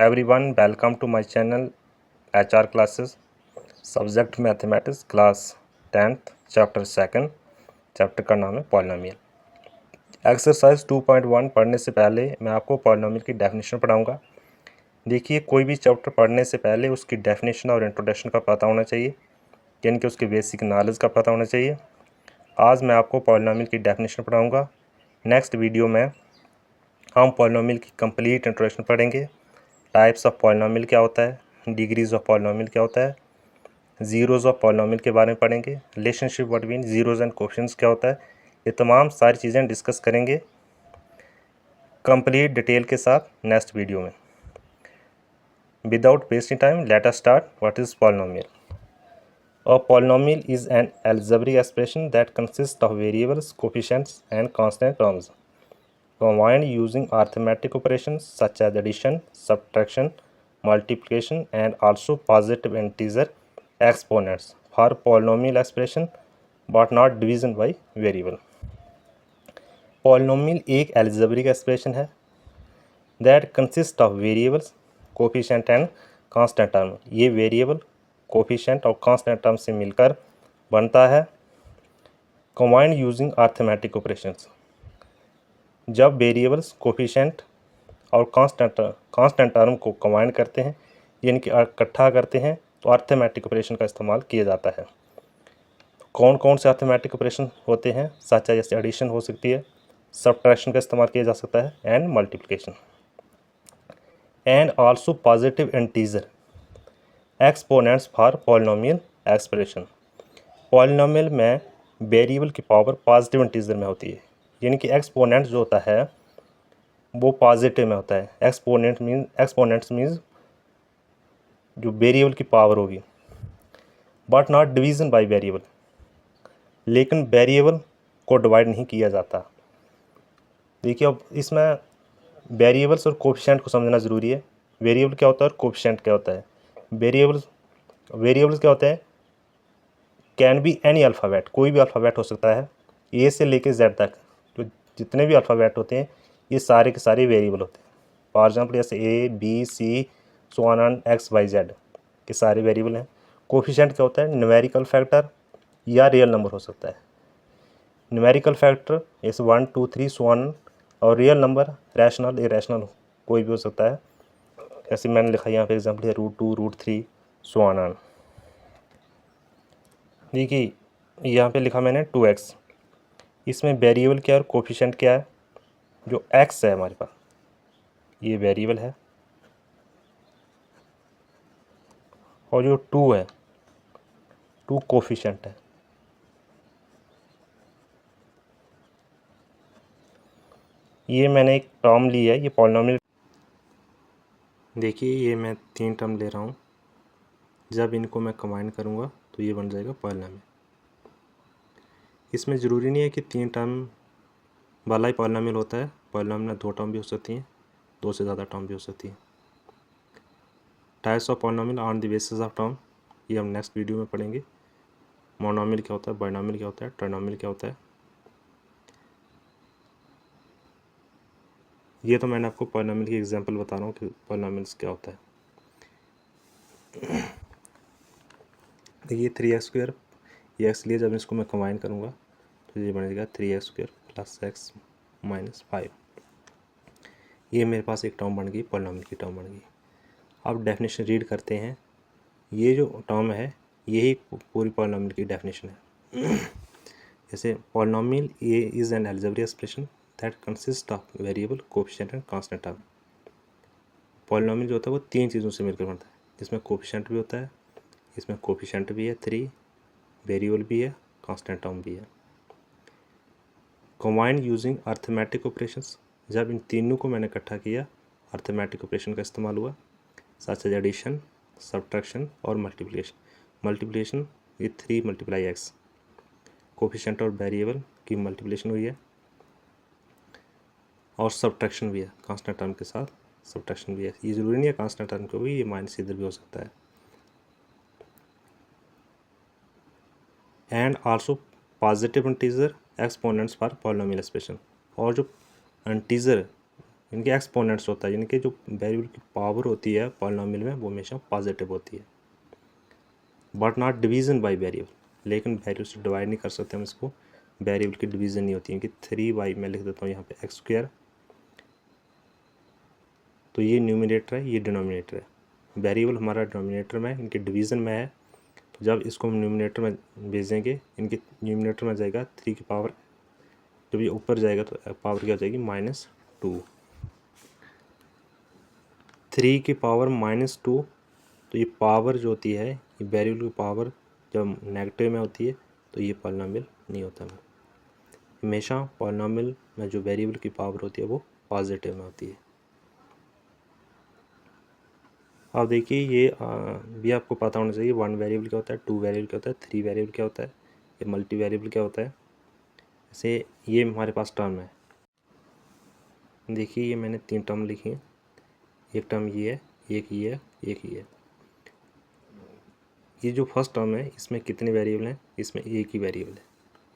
everyone, welcome to my channel HR classes, subject mathematics, class 10th, chapter 2nd. Chapter का नाम है polynomial. Exercise 2.1 पढ़ने से पहले मैं आपको पॉलिनोमियल की डेफिनेशन पढ़ाऊंगा। देखिए, कोई भी चैप्टर पढ़ने से पहले उसकी डेफिनेशन और इंट्रोडक्शन का पता होना चाहिए, यानी कि उसके बेसिक नॉलेज का पता होना चाहिए। आज मैं आपको पॉलिनोमियल की डेफिनेशन पढ़ाऊंगा। नेक्स्ट वीडियो में हम पॉलिनोमियल की कंप्लीट इंट्रोडक्शन पढ़ेंगे। टाइप्स ऑफ पॉलिनोमियल क्या होता है, डिग्रीज ऑफ पॉलिनोमियल क्या होता है, ज़ीरोज़ ऑफ पॉलिनोमियल के बारे में पढ़ेंगे, relationship between zeros and coefficients क्या होता है। ये तमाम सारी चीज़ें डिस्कस करेंगे कंप्लीट डिटेल के साथ नेक्स्ट वीडियो में। Without wasting time, let us start. What is polynomial? A polynomial is an algebraic expression that consists of variables, coefficients, and constant terms, combined using arithmetic operations such as addition, subtraction, multiplication, and also positive integer exponents for polynomial expression but not division by variable. Polynomial एक algebraic expression है that consists of variables, coefficient and constant term। ये variable, coefficient और constant term से मिलकर बनता है। combined using arithmetic operations, जब variables, coefficient और कांस्टेंट टर्म को कंबाइन करते हैं, यानी कि इकट्ठा करते हैं, तो अर्थमेटिक ऑपरेशन का इस्तेमाल किया जाता है। कौन कौन से अर्थमेटिक ऑपरेशन होते हैं? सच है, जैसे एडिशन हो सकती है, सब्ट्रैक्शन का इस्तेमाल किया जा सकता है, and multiplication, and also positive integer exponents for polynomial expression. Polynomial में वेरिएबल की पावर पॉजिटिव इंटीजर में होती है, यानी कि एक्सपोनेंट जो होता है वो पॉजिटिव में होता है। एक्सपोनेंट्स मीन्स जो वेरिएबल की पावर होगी, but not division by variable, लेकिन वेरिएबल को डिवाइड नहीं किया जाता। देखिए, अब इसमें वेरिएबल्स और कोफिशिएंट को समझना ज़रूरी है। वेरिएबल क्या होता है और कोफिशिएंट क्या होता है? वेरिएबल्स क्या होते हैं? कैन बी एनी अल्फ़ाबेट, कोई भी अल्फ़ाबेट हो सकता है, ए से लेके जेड तक। तो जितने भी अल्फ़ाबेट होते हैं ये सारे के सारे वेरिएबल होते हैं। फॉर एग्जाम्पल, जैसे A, B, C, so on X, Y, Z, ये सारे वेरिएबल हैं। कोफिशिएंट क्या होता है? न्यूमेरिकल फैक्टर या रियल नंबर हो सकता है। न्यूमेरिकल फैक्टर जैसे 1, 2, 3 सो ऑन, और रियल नंबर रैशनल, इरेशनल कोई भी हो सकता है। जैसे मैंने लिखा यहाँ पे एग्जाम्पल है √2, √3 सो ऑन। देखिए, यहाँ पे लिखा मैंने 2x। इसमें वेरिएबल क्या है और कोफिशिएंट क्या है? जो x है हमारे पास, ये वेरिएबल है, और जो 2 है, 2 कोफिशिएंट है। ये मैंने एक टर्म ली है, ये पॉलिनोमियल। देखिए, ये मैं 3 टर्म ले रहा हूँ। जब इनको मैं कंबाइन करूँगा तो ये बन जाएगा पॉलिनोमियल। इसमें ज़रूरी नहीं है कि 3 टर्म वाला ही पॉलिनोमियल होता है। पॉलिनोमियल में 2 टर्म भी हो सकती हैं, 2 से ज़्यादा टर्म भी हो सकती हैं। Types of polynomial on the basis of term, ये हम नेक्स्ट वीडियो में पढ़ेंगे। मोनोमियल क्या होता है, बाइनोमियल क्या होता है, ट्राइनोमियल क्या होता है। ये तो मैंने आपको पॉलिनोमियल की एग्जांपल बता रहा हूँ कि पॉलिनोमियल्स क्या होता है। देखिए, 3x², ये एक्स लिए, जब इसको मैं कंबाइन करूँगा तो ये बनेगा 3x² + x - 5। ये मेरे पास एक टर्म बन गई, पॉलिनोमियल की टर्म बन गई। अब डेफिनेशन रीड करते हैं। ये जो टर्म है यही पूरी पॉलिनोमियल की डेफिनेशन है। जैसे polynomial A is an algebraic expression that consist of variable, coefficient and constant term. Polynomial जो होता है वो 3 चीज़ों से मिलकर बनता है, जिसमें कोएफिशिएंट भी होता है, इसमें कोएफिशिएंट भी है 3, वेरिएबल भी है, कांस्टेंट टर्म भी है। कंबाइंड यूजिंग अर्थमेटिक ऑपरेशंस, जब इन तीनों को मैंने इकट्ठा किया, अर्थमेटिक ऑपरेशन का इस्तेमाल हुआ, सच एज एडिशन, सब्ट्रैक्शन और मल्टीप्लिकेशन। मल्टीप्लिकेशन ये 3 × x, कोफिशिएंट और वेरिएबल की मल्टीप्लिकेशन हुई है, और सब्ट्रैक्शन भी है, कांस्टेंट टर्म के साथ सब्ट्रैक्शन भी है। ये ज़रूरी नहीं है कांस्टेंट टर्म को भी, ये माइनस इधर भी हो सकता है। And also positive integer exponents for polynomial expression, और जो इंटीजर इनके एक्सपोनेंट्स होता है, इनके जो वेरिएबल की पावर होती है पॉलिनोमियल में वो हमेशा पॉजिटिव होती है। But not division by variable, लेकिन वेरिएबल से डिवाइड नहीं कर सकते हम इसको, वेरिएबल की डिवीज़न नहीं होती है। इनकी 3 मैं लिख देता हूँ यहाँ पे एक्स स्क्वायर, तो ये न्यूमिनेटर है, ये डिनोमिनेटर है। वेरिएबल हमारा डिनोमिनेटर में है, इनके डिवीज़न में है, तो जब इसको हम न्यूमिनेटर में भेजेंगे, इनके न्यूमिनेटर में जाएगा 3 की पावर, जब ये ऊपर जाएगा तो पावर क्या हो जाएगी -2, 3 की पावर -2। तो ये पावर जो होती है, ये वेरिएबल की पावर जब नेगेटिव में होती है तो ये पॉलिनोमियल नहीं होता है। हमेशा पॉलिनोमियल में जो वेरिएबल की पावर होती है वो पॉजिटिव में होती है। अब देखिए ये भी आपको पता होना चाहिए 1 वेरिएबल क्या होता है, 2 वेरिएबल क्या होता है, 3 वेरिएबल क्या होता है, ये मल्टी वेरिएबल क्या होता है। जैसे ये हमारे पास टर्म है, देखिए ये मैंने 3 टर्म लिखी हैं। एक टर्म ये है, एक ये है, एक ये है। ये जो फर्स्ट टर्म है इसमें कितने वेरिएबल हैं, इसमें एक ही वेरिएबल है,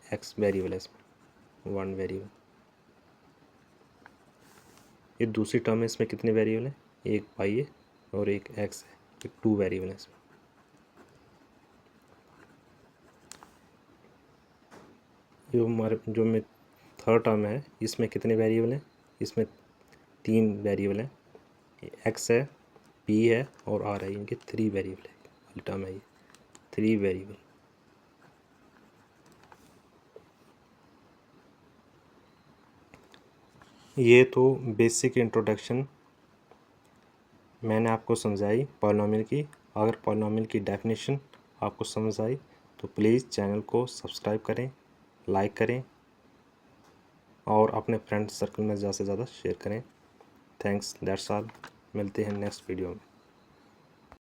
एक्स वेरिएबल है, इसमें 1 वेरिएबल। ये दूसरी टर्म है, इसमें कितने वेरिएबल हैं, एक वाई है और एक एक्स है, ये 2 वेरिएबल है इसमें। जो में थर्ड टर्म है इसमें कितने वेरिएबल हैं, इसमें 3 वेरिएबल हैं, एक्स है, पी है और आर है, इनके 3 वेरिएबल है, टर्म है ये 3 वेरिएबल। ये तो बेसिक इंट्रोडक्शन मैंने आपको समझाई पॉलिनोमियल की। अगर पॉलिनोमियल की डेफिनेशन आपको समझ आई तो प्लीज़ चैनल को सब्सक्राइब करें, लाइक करें और अपने फ्रेंड सर्कल में ज़्यादा से ज़्यादा शेयर करें। Thanks, that's all. मिलते हैं नेक्स्ट वीडियो में।